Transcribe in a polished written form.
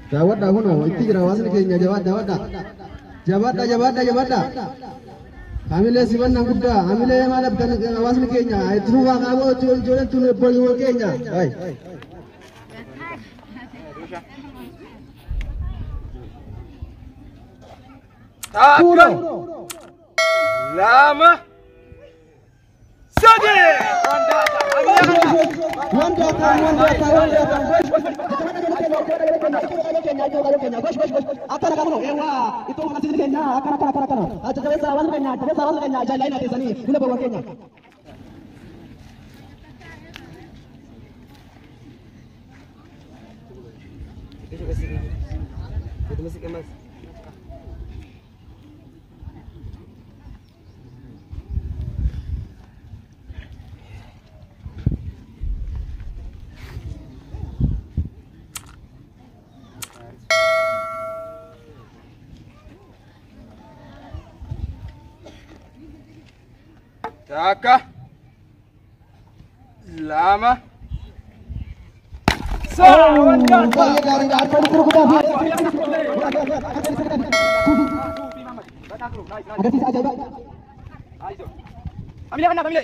Jawab dah kuno, itu jerawas ni kayaknya jawab dah. Hamile siman nang kuda, hamile yang ada bukan jerawas ni kayaknya. Itu rumah kamu jual tu boleh kayaknya. Hai. Takkan lama saja. Akar kamu, ewa itu masih Kenya. Akar. Jadi sawan Kenya, jalan di sini. Ini bawa Kenya. Itu musik emas. Takah lama sawan Ambil.